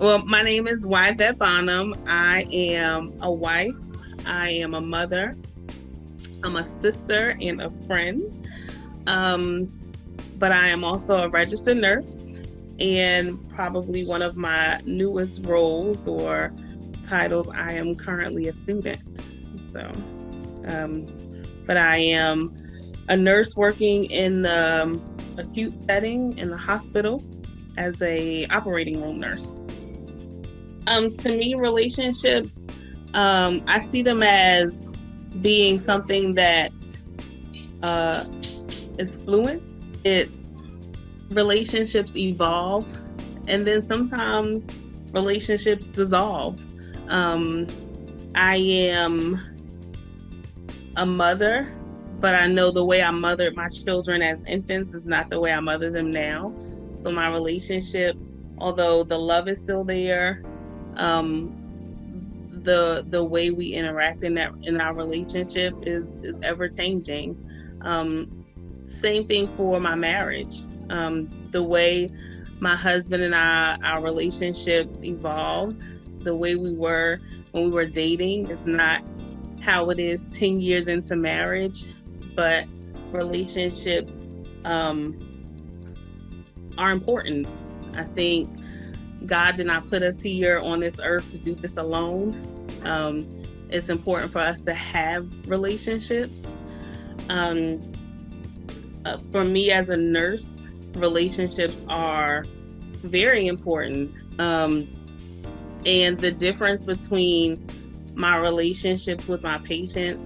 Well, my name is Whyvette Bonhom. I am a wife. I am a mother. I'm a sister and a friend. Um, but I am also a registered nurse, and probably one of my newest roles or titles, I am currently a student. So, um, but I am a nurse working in the acute setting in the hospital as a operating room nurse. To me, relationships, I see them as being something that uh, is fluent. It Relationships evolve, and then sometimes relationships dissolve. Um, I am a mother, but I know the way I mothered my children as infants is not the way I mother them now. So my relationship, although the love is still there, um, the way we interact in our relationship is ever changing. Um, Same thing for my marriage. The way my husband and our relationship evolved, the way we were when we were dating is not how it is 10 years into marriage, but relationships um, are important. I think God did not put us here on this earth to do this alone. Um, it's important for us to have relationships. Um, for me as a nurse, relationships are very important. And the difference between my relationships with my patients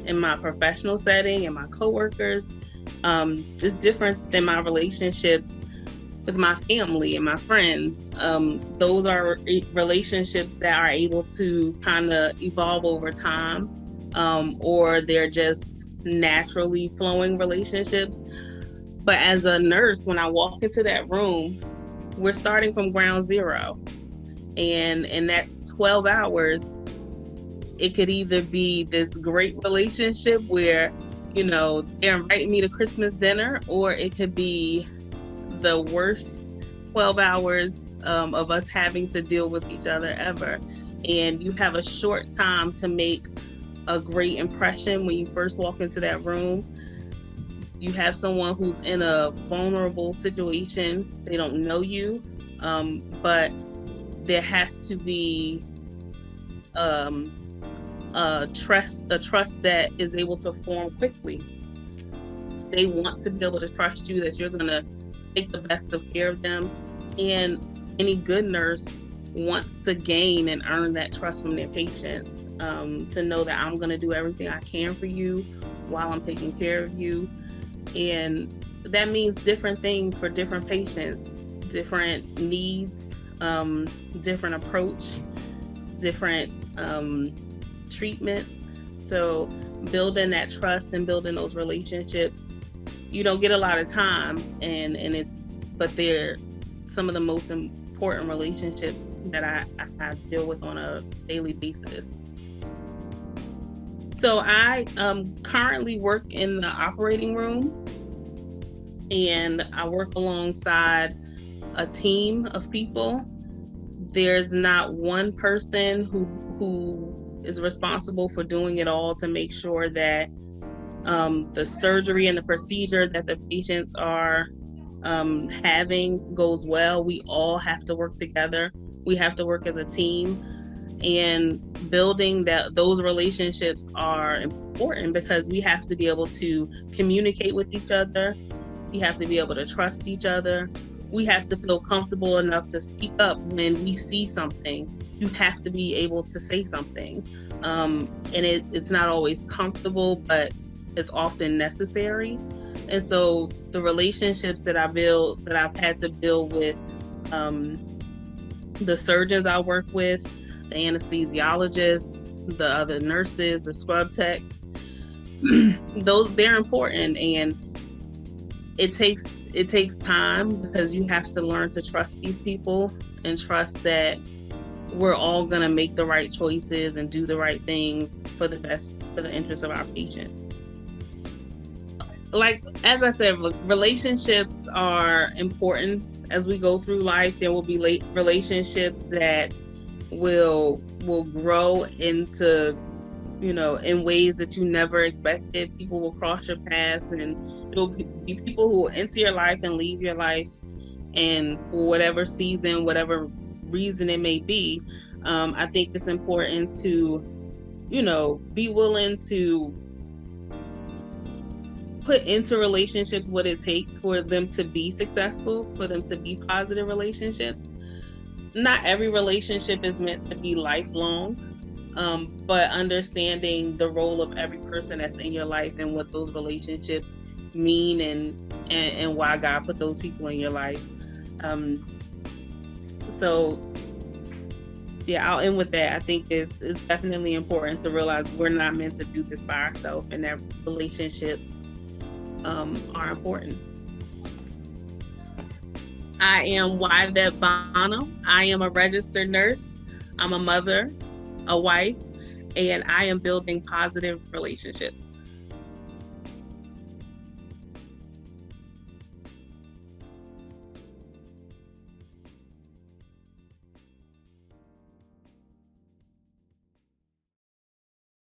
in my professional setting and my coworkers is different than my relationships with my family and my friends. Those are relationships that are able to kind of evolve over time, or they're just naturally flowing relationships. But as a nurse, when I walk into that room, we're starting from ground zero. And in that 12 hours, it could either be this great relationship where, they're inviting me to Christmas dinner, or it could be the worst 12 hours of us having to deal with each other ever. And you have a short time to make a great impression when you first walk into that room. You have someone who's in a vulnerable situation. They don't know you, but there has to be um, a trust that is able to form quickly. They want to be able to trust you that you're going to take the best of care of them. And any good nurse wants to gain and earn that trust from their patients, to know that I'm going to do everything I can for you while I'm taking care of you. And that means different things for different patients, different needs, different approach, different treatments. So building that trust and building those relationships, you don't get a lot of time, but they're some of the most important relationships that I deal with on a daily basis. So I currently work in the operating room, and I work alongside a team of people. There's not one person who is responsible for doing it all to make sure that the surgery and the procedure that the patients are having goes well. We all have to work together. We have to work as a team, and building those relationships are important because we have to be able to communicate with each other. We have to be able to trust each other. We have to feel comfortable enough to speak up when we see something. You have to be able to say something. And it's not always comfortable, but it's often necessary. And so the relationships that I've had to build with the surgeons I work with, the anesthesiologists, the other nurses, the scrub techs, they're important. And it takes time because you have to learn to trust these people and trust that we're all going to make the right choices and do the right things for the interest of our patients. Like, as I said, relationships are important as we go through life, there will be relationships that will grow into, in ways that you never expected. People will cross your path, and it'll be people who will enter your life and leave your life, and for whatever season, whatever reason it may be. I think it's important to, be willing to put into relationships what it takes for them to be successful, for them to be positive relationships. Not every relationship is meant to be lifelong, but understanding the role of every person that's in your life and what those relationships mean, and why God put those people in your life. So yeah, I'll end with that. I think it's definitely important to realize we're not meant to do this by ourselves, and that relationships are important. I am Whyvette Bonhom. I am a registered nurse. I'm a mother, a wife, and I am building positive relationships.